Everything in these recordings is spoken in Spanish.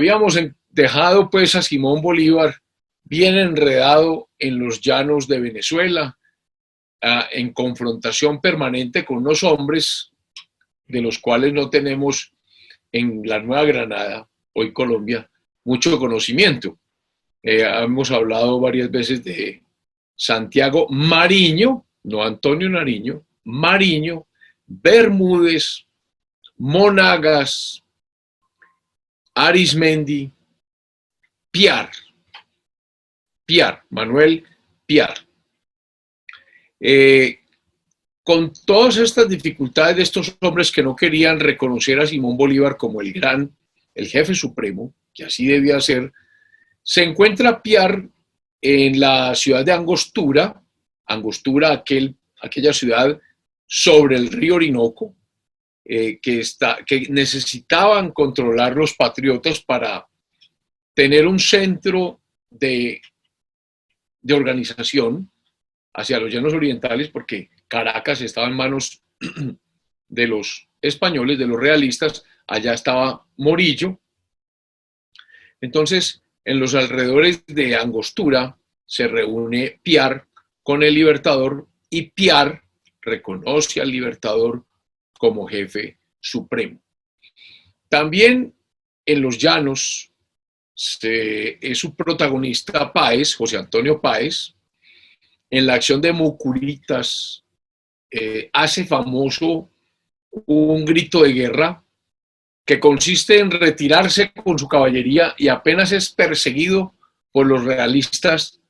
habíamos dejado pues a Simón Bolívar bien enredado en los llanos de Venezuela, en confrontación permanente con unos hombres de los cuales no tenemos en la Nueva Granada, hoy Colombia, mucho conocimiento. Hemos hablado varias veces de Santiago Mariño, no Antonio Nariño, Mariño, Bermúdez, Monagas, Arismendi, Piar, Manuel Piar. Con todas estas dificultades de estos hombres que no querían reconocer a Simón Bolívar como el jefe supremo, que así debía ser, se encuentra Piar en la ciudad de Angostura, aquella ciudad sobre el río Orinoco, que necesitaban controlar los patriotas para tener un centro de organización hacia los llanos orientales, porque Caracas estaba en manos de los españoles, de los realistas, allá estaba Morillo. Entonces, en los alrededores de Angostura se reúne Piar con el Libertador y Piar reconoce al Libertador como jefe supremo. También en los llanos es su protagonista Páez, José Antonio Páez. En la acción de Mucuritas hace famoso un grito de guerra que consiste en retirarse con su caballería y apenas es perseguido por los realistas,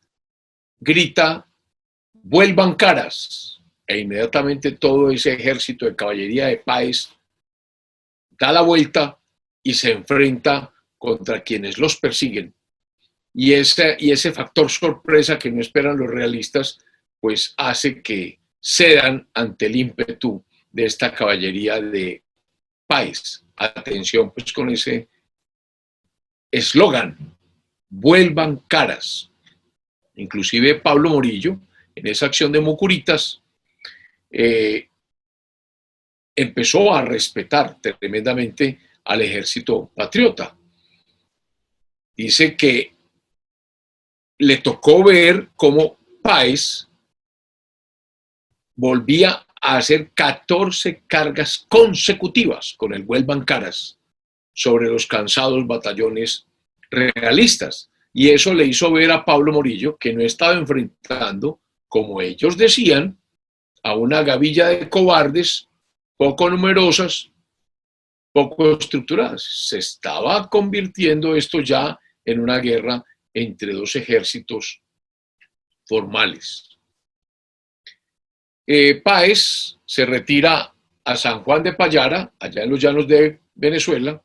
grita: vuelvan caras, e inmediatamente todo ese ejército de caballería de Páez da la vuelta y se enfrenta contra quienes los persiguen. Y ese factor sorpresa que no esperan los realistas, pues hace que cedan ante el ímpetu de esta caballería de Páez. Atención pues con ese eslogan: vuelvan caras. Inclusive Pablo Morillo, en esa acción de Mucuritas, empezó a respetar tremendamente al ejército patriota. Dice que le tocó ver cómo Páez volvía a hacer 14 cargas consecutivas con el vuelvan caras sobre los cansados batallones realistas. Y eso le hizo ver a Pablo Morillo que no estaba enfrentando, como ellos decían, a una gavilla de cobardes poco numerosas, poco estructuradas. Se estaba convirtiendo esto ya en una guerra entre dos ejércitos formales. Páez se retira a San Juan de Payara, allá en los llanos de Venezuela,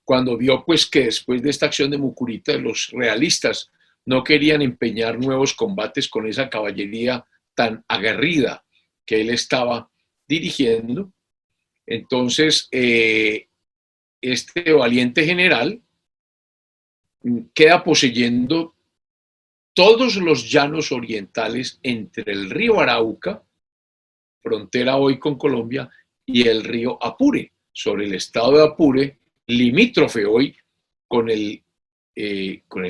cuando vio pues que después de esta acción de Mucuritas los realistas no querían empeñar nuevos combates con esa caballería tan aguerrida que él estaba dirigiendo. Entonces, este valiente general queda poseyendo todos los llanos orientales entre el río Arauca, frontera hoy con Colombia, y el río Apure, sobre el estado de Apure, limítrofe hoy con el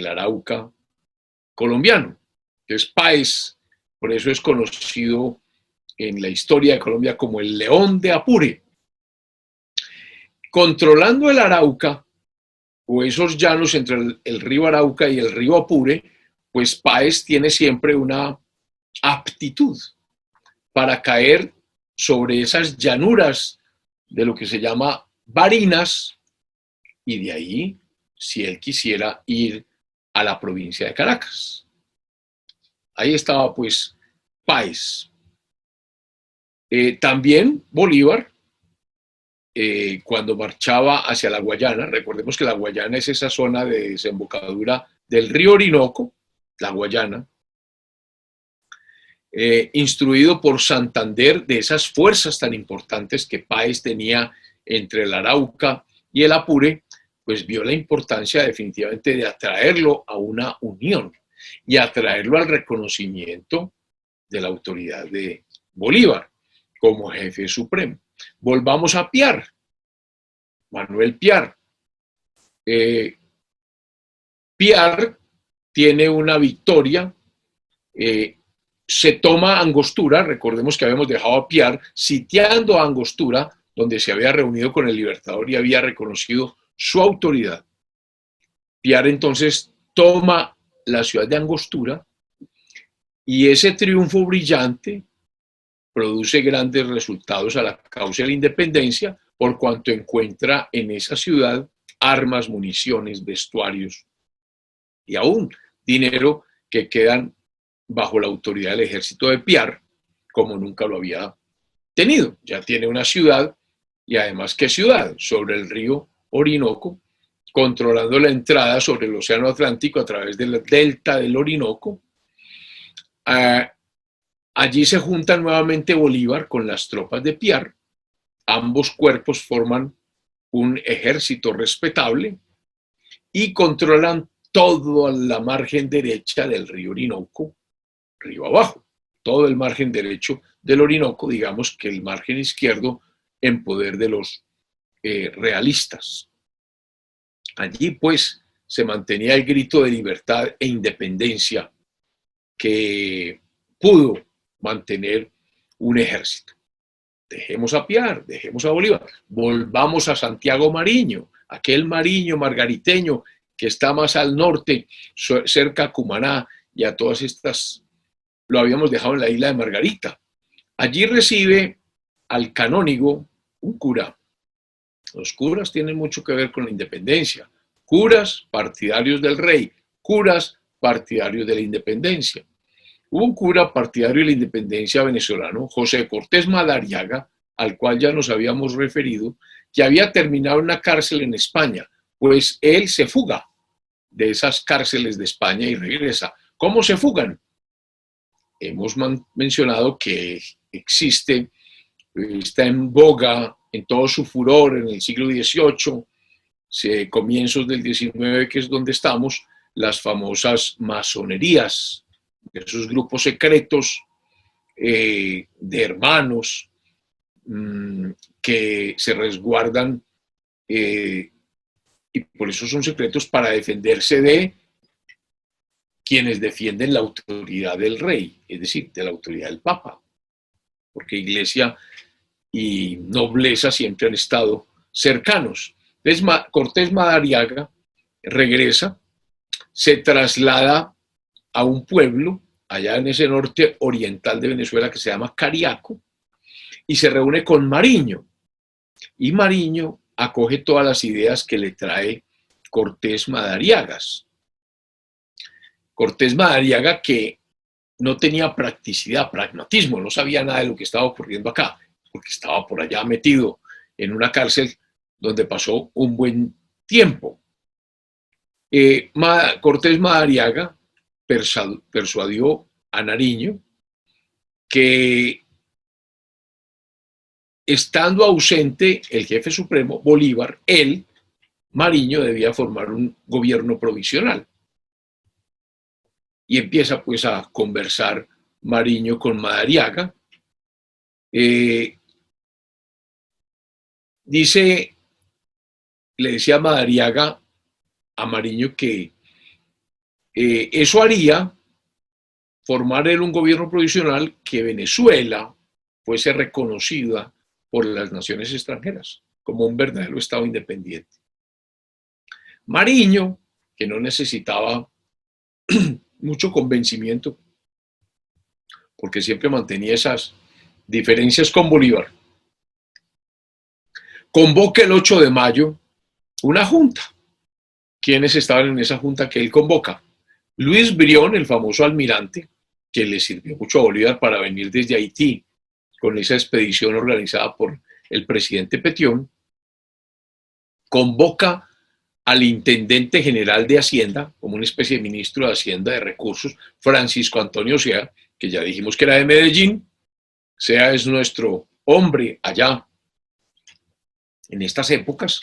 Arauca colombiano. Entonces, Páez, por eso es conocido en la historia de Colombia como el León de Apure. Controlando el Arauca, o esos llanos entre el río Arauca y el río Apure, pues Páez tiene siempre una aptitud para caer sobre esas llanuras de lo que se llama Barinas, y de ahí, si él quisiera, ir a la provincia de Caracas. Ahí estaba pues Páez. También Bolívar, cuando marchaba hacia la Guayana, recordemos que la Guayana es esa zona de desembocadura del río Orinoco, la Guayana, instruido por Santander de esas fuerzas tan importantes que Páez tenía entre el Arauca y el Apure, pues vio la importancia definitivamente de atraerlo a una unión y atraerlo al reconocimiento de la autoridad de Bolívar como jefe supremo. Volvamos a Piar, Manuel Piar. Piar tiene una victoria, se toma Angostura, recordemos que habíamos dejado a Piar sitiando a Angostura, donde se había reunido con el Libertador y había reconocido su autoridad. Piar entonces toma la ciudad de Angostura y ese triunfo brillante produce grandes resultados a la causa de la independencia por cuanto encuentra en esa ciudad armas, municiones, vestuarios y aún dinero que quedan bajo la autoridad del ejército de Piar, como nunca lo había tenido. Ya tiene una ciudad y además, ¿qué ciudad? Sobre el río Orinoco, controlando la entrada sobre el Océano Atlántico a través del delta del Orinoco. Allí se junta nuevamente Bolívar con las tropas de Piar. Ambos cuerpos forman un ejército respetable y controlan toda la margen derecha del río Orinoco, río abajo. Todo el margen derecho del Orinoco, digamos que el margen izquierdo en poder de los realistas. Allí pues se mantenía el grito de libertad e independencia que pudo mantener un ejército. Dejemos a Piar, dejemos a Bolívar, volvamos a Santiago Mariño, aquel Mariño margariteño que está más al norte, cerca a Cumaná y a todas estas, lo habíamos dejado en la isla de Margarita. Allí recibe al canónigo un cura. Los curas tienen mucho que ver con la independencia. Curas partidarios del rey, curas partidarios de la independencia. Hubo un cura partidario de la independencia venezolano, José Cortés Madariaga, al cual ya nos habíamos referido, que había terminado en una cárcel en España, pues él se fuga de esas cárceles de España y regresa. ¿Cómo se fugan? Hemos mencionado que existe, está en boga, en todo su furor en el siglo XVIII, comienzos del XIX, que es donde estamos, las famosas masonerías, esos grupos secretos de hermanos que se resguardan y por eso son secretos para defenderse de quienes defienden la autoridad del rey, es decir, de la autoridad del Papa, porque Iglesia y nobleza siempre han estado cercanos. Entonces, Cortés Madariaga regresa, se traslada a un pueblo allá en ese norte oriental de Venezuela que se llama Cariaco y se reúne con Mariño. Y Mariño acoge todas las ideas que le trae Cortés Madariaga. Cortés Madariaga que no tenía practicidad, pragmatismo, no sabía nada de lo que estaba ocurriendo acá, porque estaba por allá metido en una cárcel donde pasó un buen tiempo. Cortés Madariaga persuadió a Nariño que, estando ausente el jefe supremo, Bolívar, él, Mariño, debía formar un gobierno provisional. Y empieza pues a conversar Mariño con Madariaga. Le decía Madariaga a Mariño que eso haría formar él un gobierno provisional que Venezuela fuese reconocida por las naciones extranjeras como un verdadero Estado independiente. Mariño, que no necesitaba mucho convencimiento, porque siempre mantenía esas diferencias con Bolívar, convoca el 8 de mayo una junta. ¿Quiénes estaban en esa junta que él convoca? Luis Brión, el famoso almirante, que le sirvió mucho a Bolívar para venir desde Haití con esa expedición organizada por el presidente Petión, convoca al intendente general de Hacienda, como una especie de ministro de Hacienda de Recursos, Francisco Antonio Sea, que ya dijimos que era de Medellín. Sea es nuestro hombre allá en estas épocas.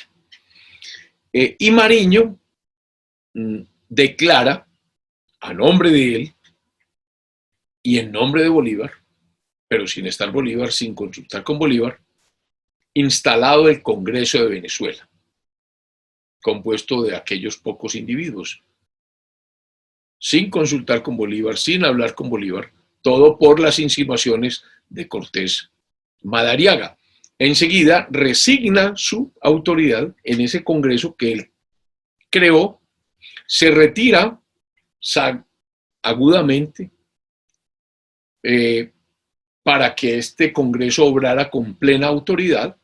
Y Mariño declara a nombre de él y en nombre de Bolívar, pero sin estar Bolívar, sin consultar con Bolívar, instalado el Congreso de Venezuela, compuesto de aquellos pocos individuos, sin consultar con Bolívar, sin hablar con Bolívar, todo por las insinuaciones de Cortés Madariaga. Enseguida resigna su autoridad en ese congreso que él creó, se retira agudamente para que este congreso obrara con plena autoridad.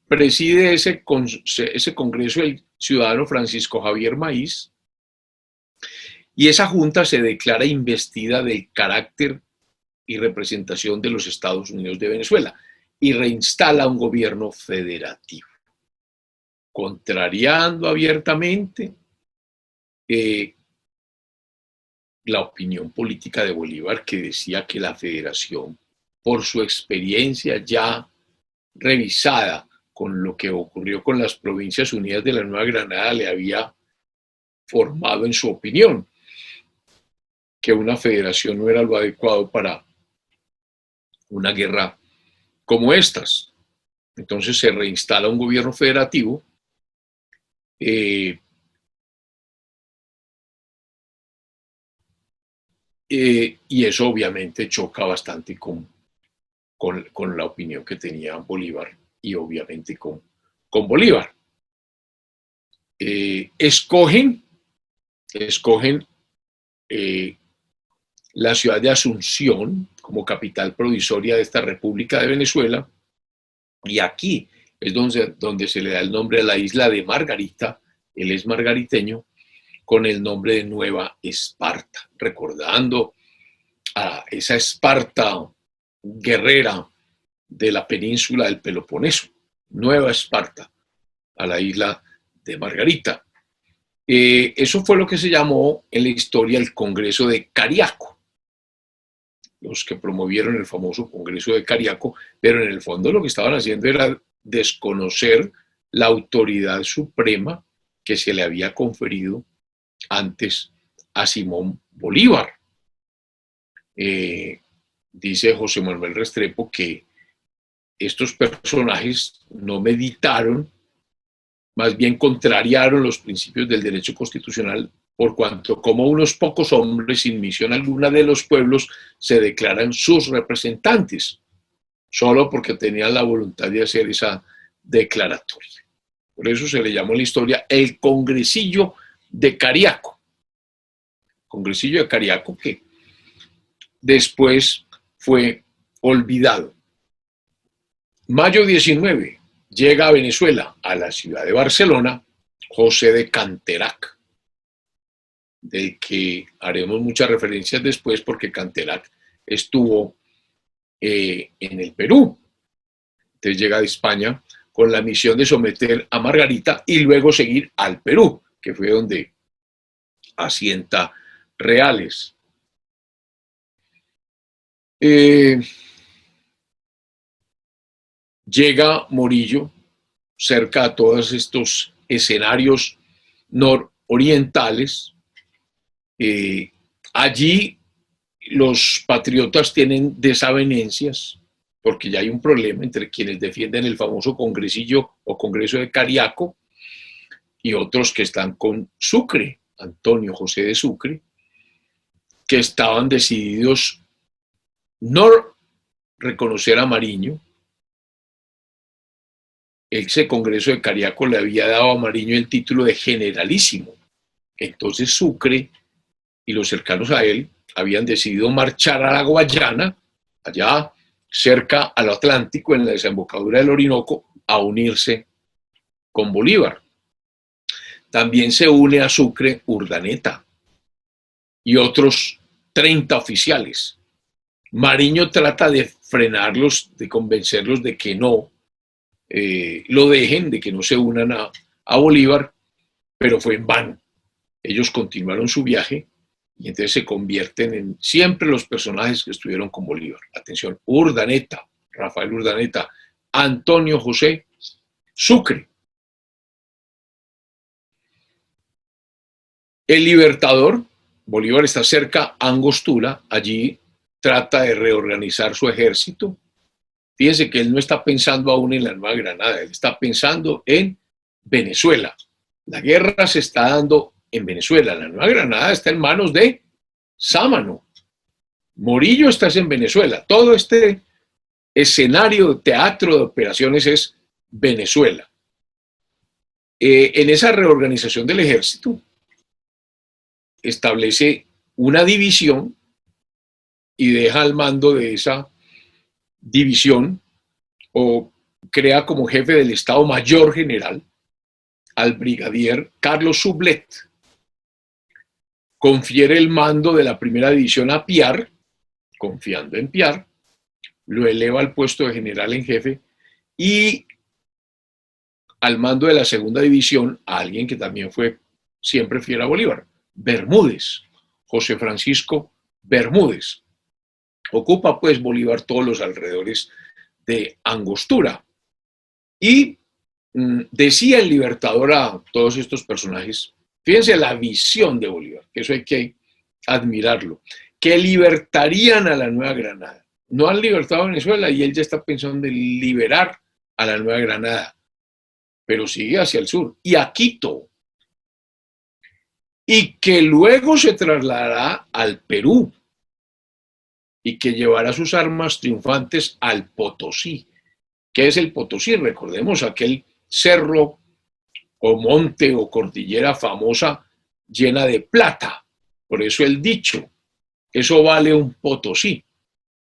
Preside ese congreso el ciudadano Francisco Javier Maíz, y esa junta se declara investida del carácter y representación de los Estados Unidos de Venezuela y reinstala un gobierno federativo, contrariando abiertamente la opinión política de Bolívar, que decía que la federación, por su experiencia ya revisada con lo que ocurrió con las Provincias Unidas de la Nueva Granada, le había formado en su opinión que una federación no era lo adecuado para una guerra como estas. Entonces se reinstala un gobierno federativo y eso obviamente choca bastante con la opinión que tenía Bolívar y obviamente con Bolívar. Escogen la ciudad de Asunción como capital provisoria de esta República de Venezuela, y aquí es donde se le da el nombre a la isla de Margarita. Él es margariteño, con el nombre de Nueva Esparta, recordando a esa Esparta guerrera de la península del Peloponeso. Nueva Esparta, a la isla de Margarita. Eso fue lo que se llamó en la historia el Congreso de Cariaco, los que promovieron el famoso Congreso de Cariaco, pero en el fondo lo que estaban haciendo era desconocer la autoridad suprema que se le había conferido antes a Simón Bolívar. Dice José Manuel Restrepo que estos personajes no meditaron, más bien contrariaron los principios del derecho constitucional, por cuanto como unos pocos hombres sin misión alguna de los pueblos se declaran sus representantes, solo porque tenían la voluntad de hacer esa declaratoria. Por eso se le llamó en la historia el Congresillo de Cariaco. Congresillo de Cariaco que después fue olvidado. Mayo 19, llega a Venezuela, a la ciudad de Barcelona, José de Canterac, del que haremos muchas referencias después porque Canterac estuvo en el Perú. Entonces llega de España con la misión de someter a Margarita y luego seguir al Perú, que fue donde asienta Reales. Llega Morillo cerca a todos estos escenarios nororientales. Allí los patriotas tienen desavenencias porque ya hay un problema entre quienes defienden el famoso Congresillo o Congreso de Cariaco y otros que están con Sucre, Antonio José de Sucre, que estaban decididos no reconocer a Mariño. Ese Congreso de Cariaco le había dado a Mariño el título de generalísimo. Entonces Sucre y los cercanos a él habían decidido marchar a la Guayana, allá cerca al Atlántico, en la desembocadura del Orinoco, a unirse con Bolívar. También se une a Sucre Urdaneta y otros 30 oficiales. Mariño trata de frenarlos, de convencerlos de que no lo dejen, de que no se unan a Bolívar, pero fue en vano. Ellos continuaron su viaje y entonces se convierten en siempre los personajes que estuvieron con Bolívar. Atención, Urdaneta, Rafael Urdaneta, Antonio José Sucre. El Libertador, Bolívar está cerca a Angostura, allí trata de reorganizar su ejército. Fíjense que él no está pensando aún en la Nueva Granada, él está pensando en Venezuela. La guerra se está dando en Venezuela, la Nueva Granada está en manos de Sámano. Morillo está en Venezuela. Todo este escenario de teatro de operaciones es Venezuela. En esa reorganización del ejército establece una división y deja al mando de esa división o crea como jefe del Estado Mayor General al brigadier Carlos Sublet. Confiere el mando de la primera división a Piar, confiando en Piar, lo eleva al puesto de general en jefe y al mando de la segunda división a alguien que también fue siempre fiel a Bolívar, Bermúdez, José Francisco Bermúdez. Ocupa pues Bolívar todos los alrededores de Angostura. Y decía el Libertador a todos estos personajes, fíjense la visión de Bolívar, que eso hay que admirarlo, que libertarían a la Nueva Granada. No han libertado a Venezuela y él ya está pensando en liberar a la Nueva Granada, pero sigue hacia el sur y a Quito. Y que luego se trasladará al Perú y que llevará sus armas triunfantes al Potosí. ¿Qué es el Potosí? Recordemos aquel cerro o monte o cordillera famosa llena de plata. Por eso el dicho, eso vale un Potosí.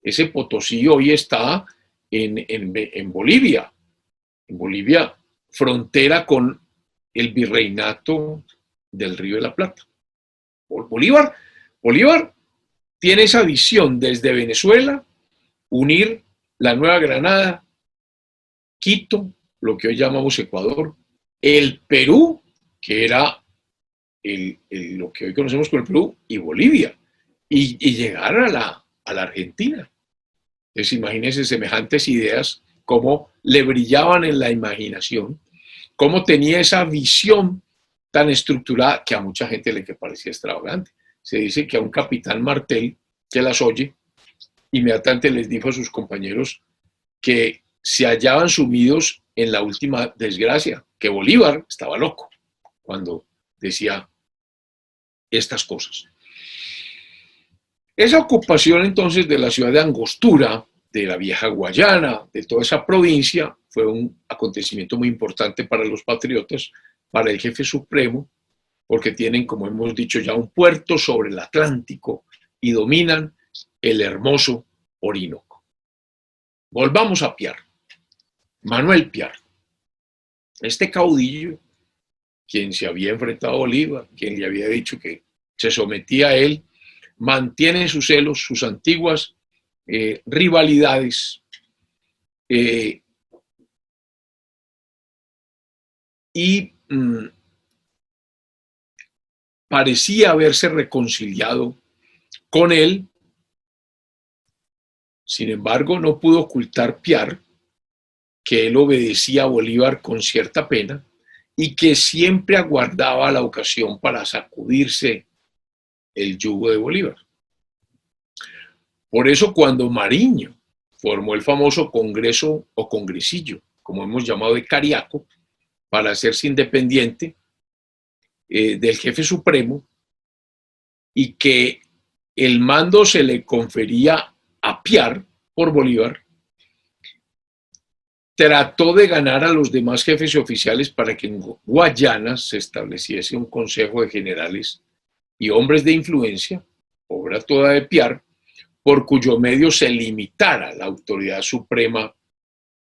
Ese Potosí hoy está en Bolivia. En Bolivia, frontera con el virreinato del Río de la Plata. Bolívar tiene esa visión desde Venezuela, unir la Nueva Granada, Quito, lo que hoy llamamos Ecuador, el Perú, que era lo que hoy conocemos como el Perú, y Bolivia, y llegar a la Argentina. Entonces, imagínense semejantes ideas, cómo le brillaban en la imaginación, cómo tenía esa visión tan estructurada que a mucha gente le parecía extravagante. Se dice que a un capitán Martel que las oye, inmediatamente les dijo a sus compañeros que se hallaban sumidos en la última desgracia, que Bolívar estaba loco cuando decía estas cosas. Esa ocupación entonces de la ciudad de Angostura, de la vieja Guayana, de toda esa provincia, fue un acontecimiento muy importante para los patriotas, para el jefe supremo, porque tienen, como hemos dicho ya, un puerto sobre el Atlántico y dominan el hermoso Orinoco. Volvamos a Piar. Manuel Piar, este caudillo, quien se había enfrentado a Bolívar, quien le había dicho que se sometía a él, mantiene sus celos, sus antiguas rivalidades y parecía haberse reconciliado con él. Sin embargo, no pudo ocultar Piar que él obedecía a Bolívar con cierta pena y que siempre aguardaba la ocasión para sacudirse el yugo de Bolívar. Por eso cuando Mariño formó el famoso Congreso o Congresillo, como hemos llamado de Cariaco, para hacerse independiente del jefe supremo y que el mando se le confería a Piar por Bolívar, trató de ganar a los demás jefes y oficiales para que en Guayana se estableciese un consejo de generales y hombres de influencia, obra toda de Piar, por cuyo medio se limitara la autoridad suprema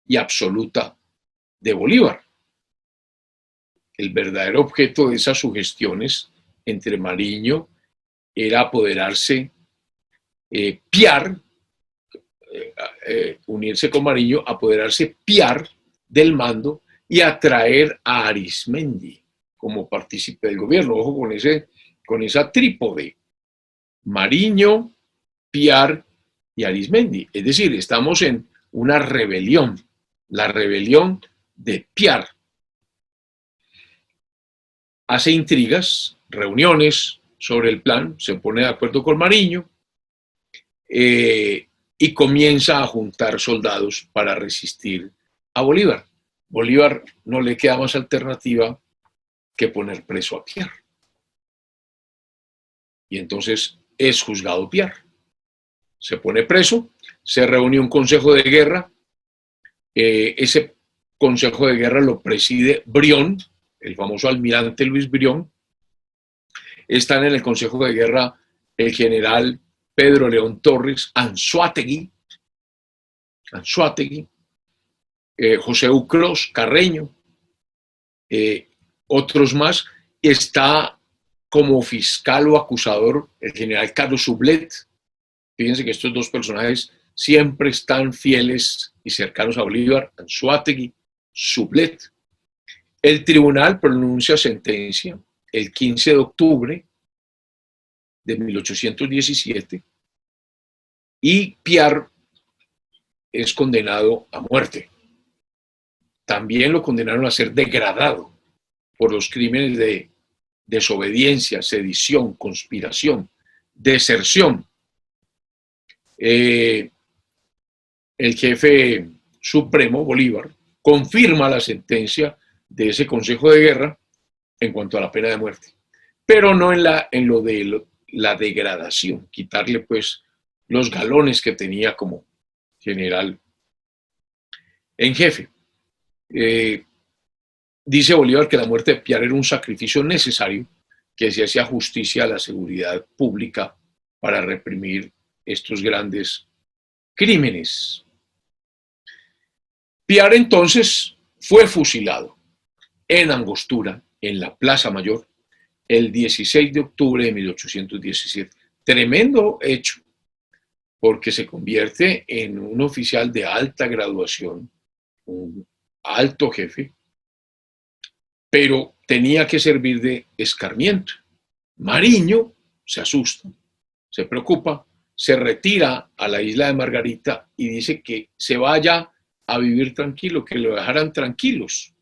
y absoluta de Bolívar. El verdadero objeto de esas sugestiones entre Mariño era apoderarse, Piar, unirse con Mariño, apoderarse Piar del mando y atraer a Arizmendi como partícipe del gobierno. Ojo con esa trípode: Mariño, Piar y Arizmendi. Es decir, estamos en una rebelión, la rebelión de Piar. Hace intrigas, reuniones sobre el plan, se pone de acuerdo con Mariño y comienza a juntar soldados para resistir a Bolívar. Bolívar no le queda más alternativa que poner preso a Piar. Y entonces es juzgado Piar. Se pone preso, se reúne un consejo de guerra, ese consejo de guerra lo preside Brión, el famoso almirante Luis Brión. Están en el consejo de guerra el general Pedro León Torres, Anzoátegui, José Ucros Carreño, otros más. Está como fiscal o acusador el general Carlos Sublet. Fíjense que estos dos personajes siempre están fieles y cercanos a Bolívar, Anzoátegui, Sublet. El tribunal pronuncia sentencia el 15 de octubre de 1817 y Piar es condenado a muerte. También lo condenaron a ser degradado por los crímenes de desobediencia, sedición, conspiración, deserción. El jefe supremo, Bolívar, confirma la sentencia de ese Consejo de Guerra en cuanto a la pena de muerte, pero no en lo de la degradación, quitarle pues los galones que tenía como general en jefe. Dice Bolívar que la muerte de Piar era un sacrificio necesario, que se hacía justicia a la seguridad pública para reprimir estos grandes crímenes. Piar entonces fue fusilado en Angostura, en la Plaza Mayor, el 16 de octubre de 1817. Tremendo hecho, porque se convierte en un oficial de alta graduación, un alto jefe, pero tenía que servir de escarmiento. Mariño se asusta, se preocupa, se retira a la isla de Margarita y dice que se vaya a vivir tranquilo, que lo dejaran tranquilos.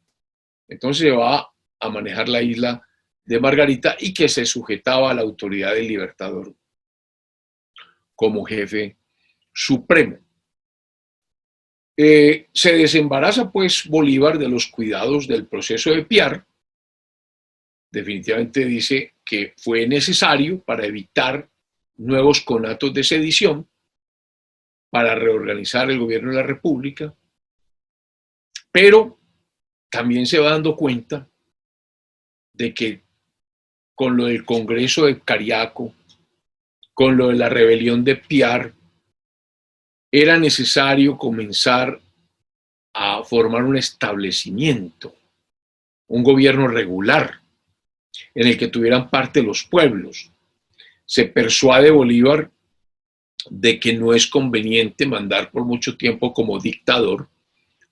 Entonces se va a manejar la isla de Margarita y que se sujetaba a la autoridad del Libertador como jefe supremo. Se desembaraza pues Bolívar de los cuidados del proceso de Piar. Definitivamente dice que fue necesario para evitar nuevos conatos de sedición, para reorganizar el gobierno de la República, pero también se va dando cuenta de que con lo del Congreso de Cariaco, con lo de la rebelión de Piar, era necesario comenzar a formar un establecimiento, un gobierno regular, en el que tuvieran parte los pueblos. Se persuade Bolívar de que no es conveniente mandar por mucho tiempo como dictador.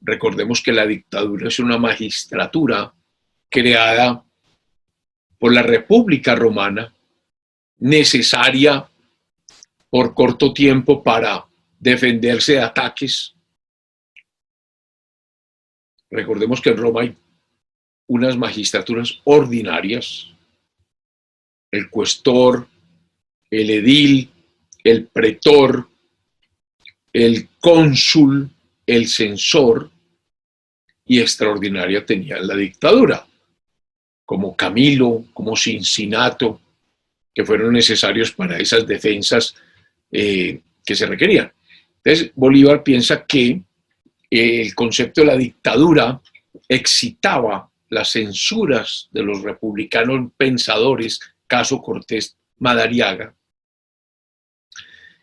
Recordemos que la dictadura es una magistratura creada por la República Romana, necesaria por corto tiempo para defenderse de ataques. Recordemos que en Roma hay unas magistraturas ordinarias, el cuestor, el edil, el pretor, el cónsul, el censor, y extraordinaria tenía la dictadura, como Camilo, como Cincinato, que fueron necesarios para esas defensas que se requerían. Entonces, Bolívar piensa que el concepto de la dictadura excitaba las censuras de los republicanos pensadores, caso Cortés Madariaga,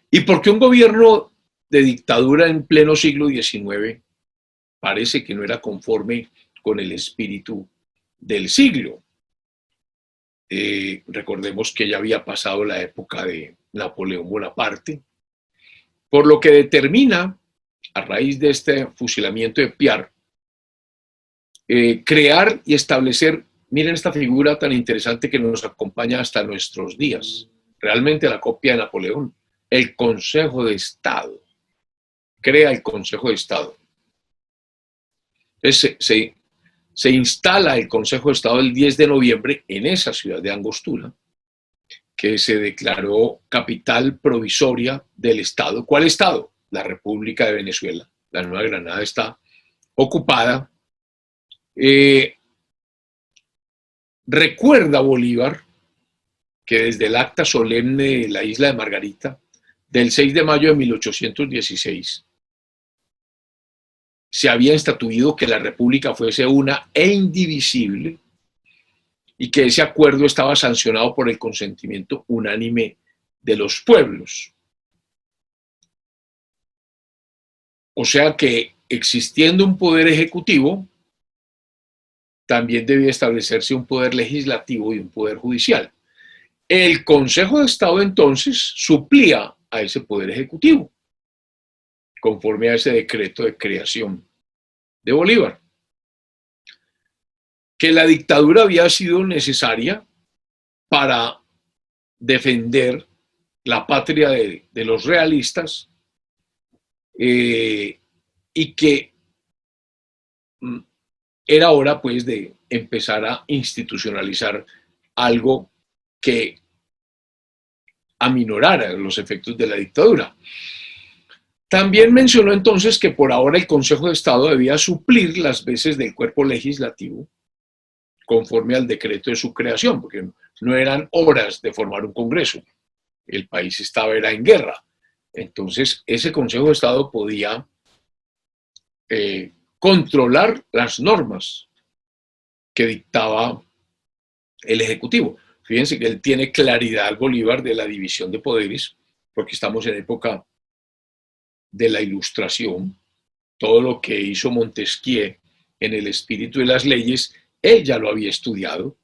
y porque un gobierno de dictadura en pleno siglo XIX parece que no era conforme con el espíritu del siglo. Recordemos que ya había pasado la época de Napoleón Bonaparte, por lo que determina, a raíz de este fusilamiento de Piar, crear y establecer, miren esta figura tan interesante que nos acompaña hasta nuestros días, realmente la copia de Napoleón, el Consejo de Estado. Crea el Consejo de Estado. Entonces, se instala el Consejo de Estado el 10 de noviembre en esa ciudad de Angostura, que se declaró capital provisoria del Estado. ¿Cuál Estado? La República de Venezuela. La Nueva Granada está ocupada. Recuerda Bolívar que desde el acta solemne de la isla de Margarita, del 6 de mayo de 1816, se había estatuido que la República fuese una e indivisible y que ese acuerdo estaba sancionado por el consentimiento unánime de los pueblos. O sea que, existiendo un poder ejecutivo, también debía establecerse un poder legislativo y un poder judicial. El Consejo de Estado entonces suplía a ese poder ejecutivo, conforme a ese decreto de creación de Bolívar. Que la dictadura había sido necesaria para defender la patria de los realistas, y que era hora pues de empezar a institucionalizar algo que aminorara los efectos de la dictadura. También mencionó entonces que por ahora el Consejo de Estado debía suplir las veces del cuerpo legislativo conforme al decreto de su creación, porque no eran horas de formar un Congreso, el país era en guerra. Entonces ese Consejo de Estado podía controlar las normas que dictaba el Ejecutivo. Fíjense que él tiene claridad, Bolívar, de la división de poderes, porque estamos en época de la Ilustración. Todo lo que hizo Montesquieu en el espíritu de las leyes, él ya lo había estudiado.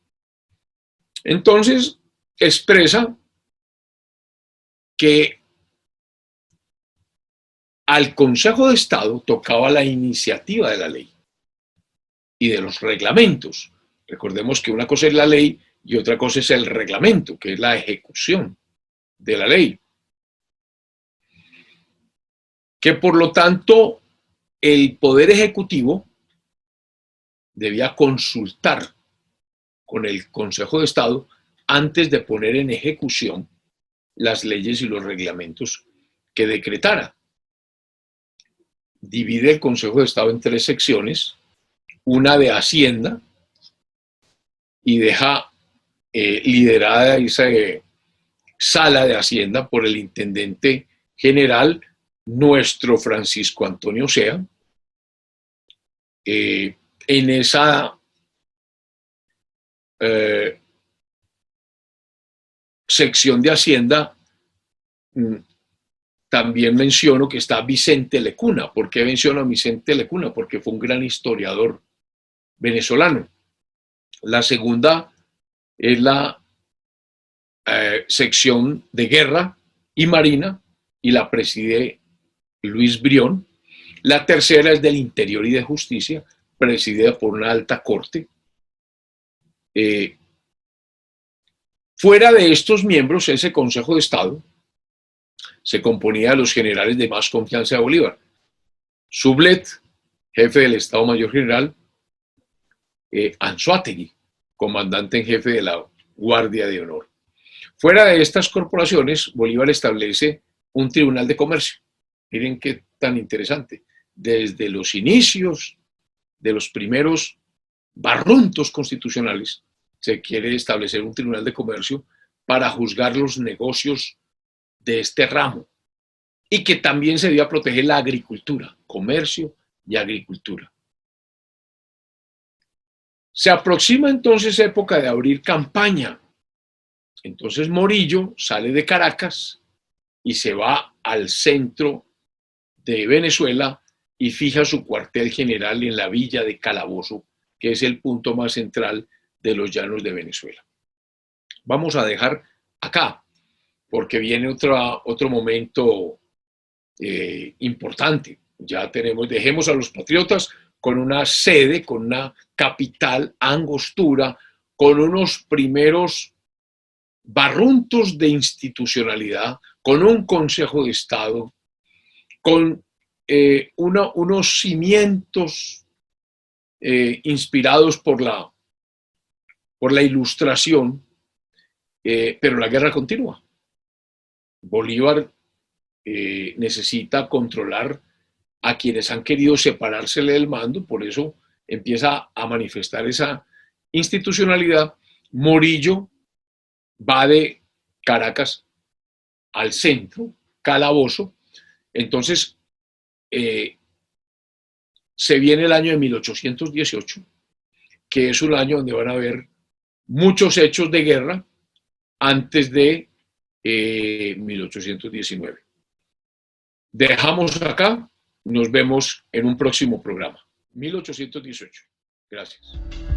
Entonces, expresa que al Consejo de Estado tocaba la iniciativa de la ley y de los reglamentos. Recordemos que una cosa es la ley y otra cosa es el reglamento, que es la ejecución de la ley. Que por lo tanto el Poder Ejecutivo debía consultar con el Consejo de Estado antes de poner en ejecución las leyes y los reglamentos que decretara. Divide el Consejo de Estado en 3 secciones, una de Hacienda, y deja liderada esa sala de Hacienda por el intendente general, nuestro Francisco Antonio Sea. En esa sección de Hacienda también menciono que está Vicente Lecuna. ¿Por qué menciono a Vicente Lecuna? Porque fue un gran historiador venezolano. La segunda es la sección de Guerra y Marina, y la preside Luis Brión. La tercera es del Interior y de Justicia, presidida por una alta corte. Fuera de estos miembros, ese Consejo de Estado se componía de los generales de más confianza de Bolívar. Sublet, jefe del Estado Mayor General, Anzoátegui, comandante en jefe de la Guardia de Honor. Fuera de estas corporaciones, Bolívar establece un tribunal de comercio. Miren qué tan interesante. Desde los inicios de los primeros barruntos constitucionales, se quiere establecer un tribunal de comercio para juzgar los negocios de este ramo, y que también se debía proteger la agricultura, comercio y agricultura. Se aproxima entonces época de abrir campaña. Entonces Morillo sale de Caracas y se va al centro de Venezuela y fija su cuartel general en la villa de Calabozo, que es el punto más central de los llanos de Venezuela. Vamos a dejar acá, porque viene otro momento importante. Ya dejemos a los patriotas con una sede, con una capital, Angostura, con unos primeros barruntos de institucionalidad, con un Consejo de Estado, con unos cimientos inspirados por la Ilustración, pero la guerra continúa. Bolívar necesita controlar a quienes han querido separársele del mando, por eso empieza a manifestar esa institucionalidad. Morillo va de Caracas al centro, Calabozo. Entonces, se viene el año de 1818, que es un año donde van a haber muchos hechos de guerra antes de 1819. Dejamos acá, nos vemos en un próximo programa. 1818. Gracias.